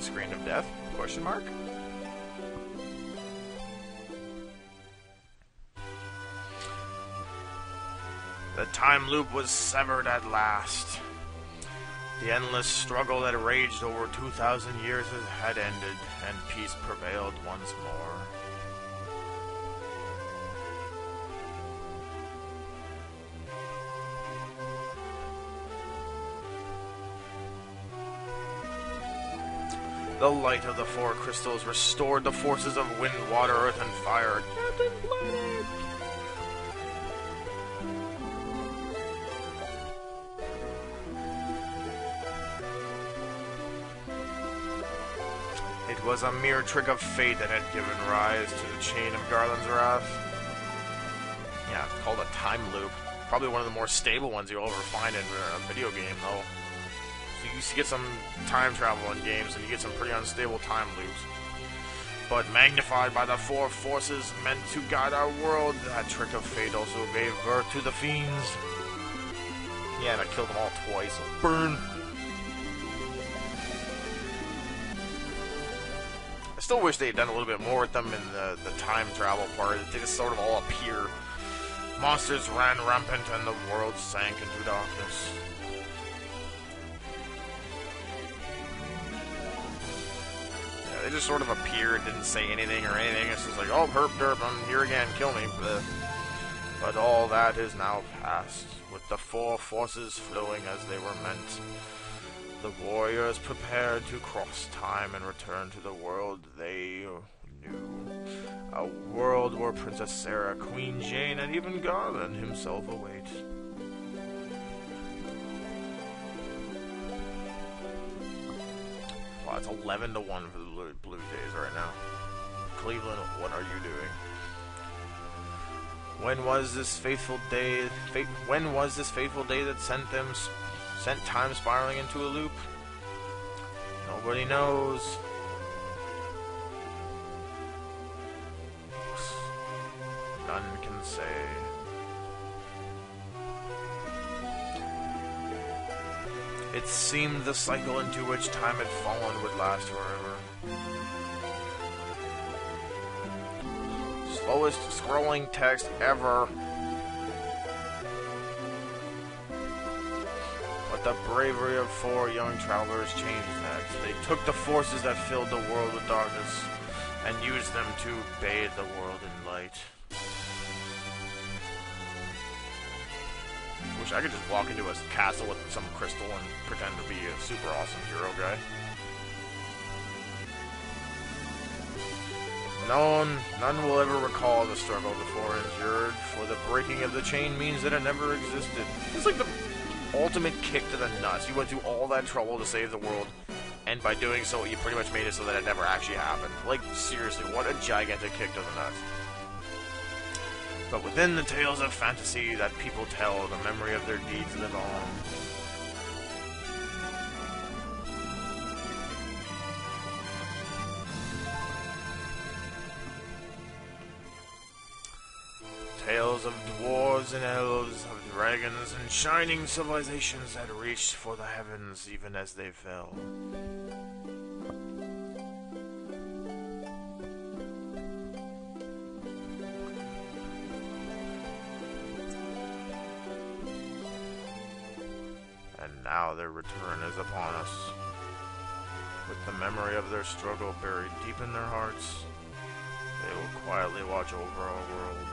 screen of death? Question mark? The time loop was severed at last. The endless struggle that raged over 2,000 years had ended, and peace prevailed once more. The light of the four crystals restored the forces of wind, water, earth, and fire. Captain Planet! It was a mere trick of fate that had given rise to the chain of Garland's wrath. Yeah, it's called a time loop. Probably one of the more stable ones you'll ever find in a video game, though. So you used to get some time travel in games, and you get some pretty unstable time loops. But magnified by the four forces meant to guide our world, that trick of fate also gave birth to the fiends. Yeah, and I killed them all twice, so burn! I still wish they had done a little bit more with them in the time travel part. They just sort of all appear. Monsters ran rampant and the world sank into darkness. They just sort of appeared, didn't say anything or anything. It's just like, oh, herp derp, I'm here again, kill me. But all that is now past, with the four forces flowing as they were meant. The warriors prepared to cross time and return to the world they knew. A world where Princess Sarah, Queen Jane, and even Garland himself await. Wow, it's 11-1 for the Blue Jays right now. Cleveland, what are you doing? When was this fateful day? When was this fateful day that sent time spiraling into a loop? Nobody knows. None can say. It seemed the cycle into which time had fallen would last forever. Slowest scrolling text ever. But the bravery of four young travelers changed that. They took the forces that filled the world with darkness and used them to bathe the world in light. Wish I could just walk into a castle with some crystal and pretend to be a super awesome hero guy. None will ever recall the struggle the four endured, for the breaking of the chain means that it never existed. It's like the ultimate kick to the nuts. You went through all that trouble to save the world, and by doing so, you pretty much made it so that it never actually happened. Like, seriously, what a gigantic kick to the nuts. But within the tales of fantasy that people tell, the memory of their deeds live on. Tales of dwarves and elves, of dragons and shining civilizations that reached for the heavens even as they fell. And now their return is upon us. With the memory of their struggle buried deep in their hearts, they will quietly watch over our world.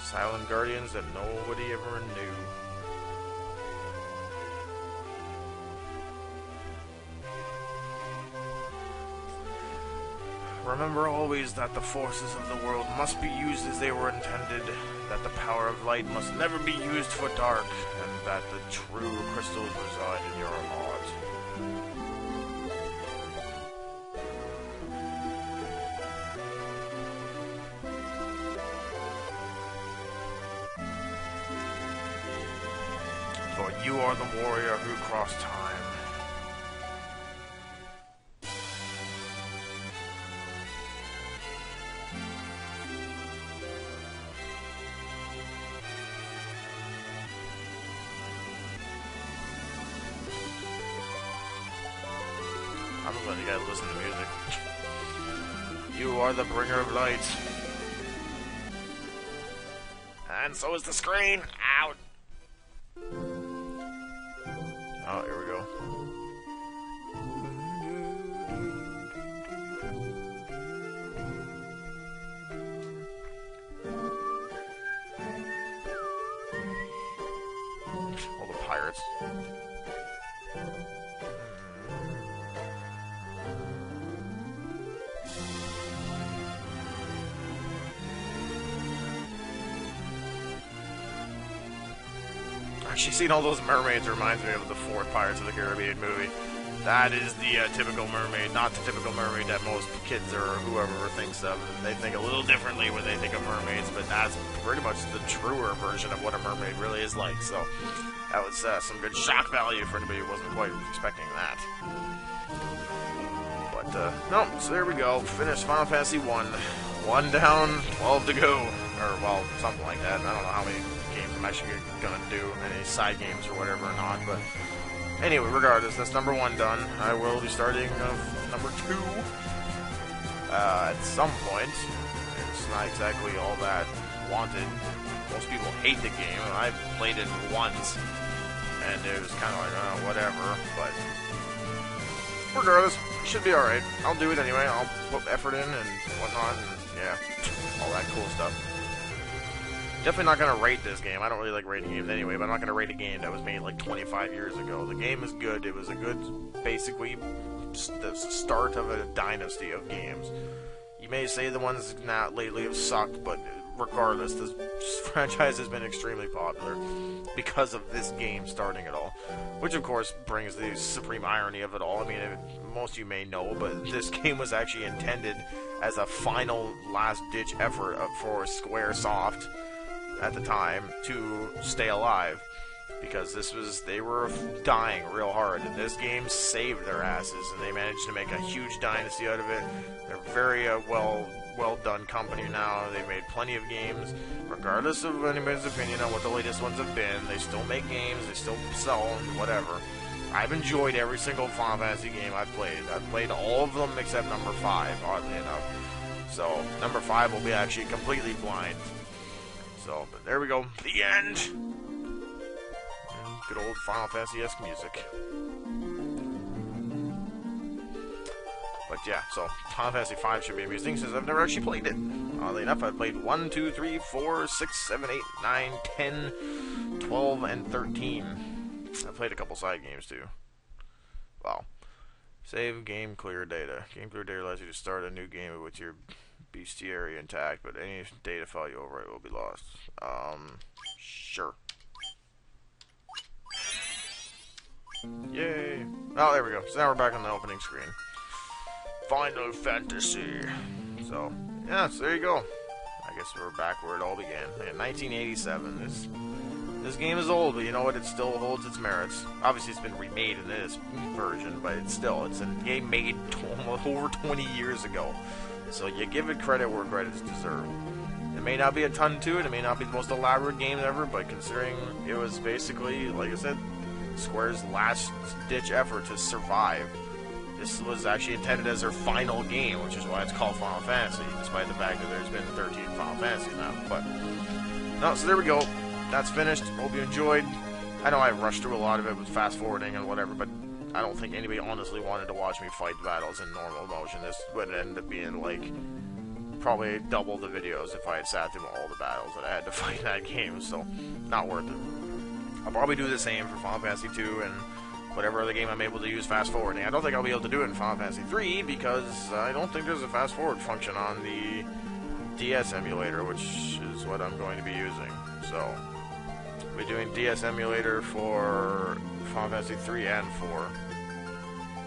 Silent guardians that nobody ever knew. Remember always that the forces of the world must be used as they were intended, that the power of light must never be used for dark, and that the true crystals reside in your heart. For you are the warrior who crossed time. but you gotta listen to music. You are the bringer of light. And so is the screen. Out. Oh, here we go. All the pirates. Actually, seeing all those mermaids reminds me of the fourth Pirates of the Caribbean movie. That is the typical mermaid, not the typical mermaid that most kids or whoever thinks of. They think a little differently when they think of mermaids, but that's pretty much the truer version of what a mermaid really is like. So that was some good shock value for anybody who wasn't quite expecting that. But no, so there we go. Finished Final Fantasy 1. 1 down, 12 to go. Or, well, something like that. I don't know how many games I'm actually gonna do, any side games or whatever or not, but anyway, regardless, that's number 1 done. I will be starting number 2 at some point. It's not exactly all that wanted. Most people hate the game. I played it once, and it was kind of like, whatever, but regardless, it should be alright. I'll do it anyway. I'll put effort in and whatnot, and yeah, all that cool stuff. Definitely not going to rate this game. I don't really like rating games anyway, but I'm not going to rate a game that was made like 25 years ago. The game is good. It was a good, basically, the start of a dynasty of games. You may say the ones not lately have sucked, but regardless, this franchise has been extremely popular because of this game starting it all. Which, of course, brings the supreme irony of it all. I mean, most of you may know, but this game was actually intended as a final, last-ditch effort for Squaresoft at the time to stay alive, because they were dying real hard, and this game saved their asses, and they managed to make a huge dynasty out of it. They're very well done company now. They've made plenty of games, regardless of anybody's opinion on what the latest ones have been. They still make games, they still sell, and whatever. I've enjoyed every single Final Fantasy game I've played. I've played all of them except number 5, oddly enough. So number 5 will be actually completely blind. So, but there we go. The end! Good old Final Fantasy-esque music. But yeah, so Final Fantasy 5 should be amusing since I've never actually played it. Oddly enough, I've played 1, 2, 3, 4, 6, 7, 8, 9, 10, 12, and 13. I played a couple side games too. Wow. Save, game, clear data. Game clear data allows you to start a new game with your bestiary intact, but any data file you overwrite will be lost. Sure. Yay! Oh, there we go. So now we're back on the opening screen. Final Fantasy. So, yeah, so there you go. I guess we're back where it all began. Yeah, 1987. This game is old, but you know what? It still holds its merits. Obviously, it's been remade in this version, but it's a game made over 20 years ago. So you give it credit where credit's deserved. It may not be a ton to it. It may not be the most elaborate game ever, but considering it was basically, like I said, Square's last-ditch effort to survive. This was actually intended as their final game, which is why it's called Final Fantasy, despite the fact that there's been 13 Final Fantasies now. But no, so there we go. That's finished. Hope you enjoyed. I know I rushed through a lot of it with fast-forwarding and whatever, but I don't think anybody honestly wanted to watch me fight battles in normal motion. This would end up being, like, probably double the videos if I had sat through all the battles that I had to fight in that game, so not worth it. I'll probably do the same for Final Fantasy 2 and whatever other game I'm able to use fast-forwarding. I don't think I'll be able to do it in Final Fantasy 3 because I don't think there's a fast-forward function on the DS emulator, which is what I'm going to be using. So, I'll be doing DS emulator for Final Fantasy 3 and 4.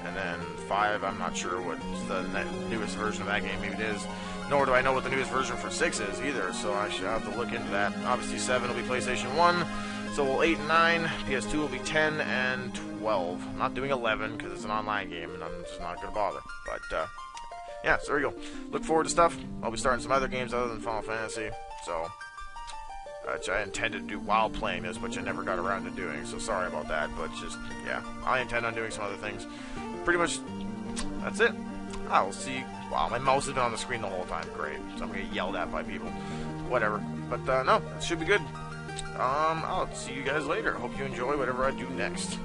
And then 5, I'm not sure what the newest version of that game maybe it is. Nor do I know what the newest version for 6 is either, so I should have to look into that. Obviously 7 will be PlayStation 1, so will 8 and 9, PS2 will be 10 and 12. I'm not doing 11 because it's an online game and I'm just not going to bother. But, yeah, so there you go. Look forward to stuff. I'll be starting some other games other than Final Fantasy, so, which I intended to do while playing this, which I never got around to doing, so sorry about that, but just, yeah, I intend on doing some other things. Pretty much that's it. I'll see. Wow, my mouse has been on the screen the whole time. Great. So I'm gonna get yelled at by people. Whatever. But no, it should be good. I'll see you guys later. Hope you enjoy whatever I do next.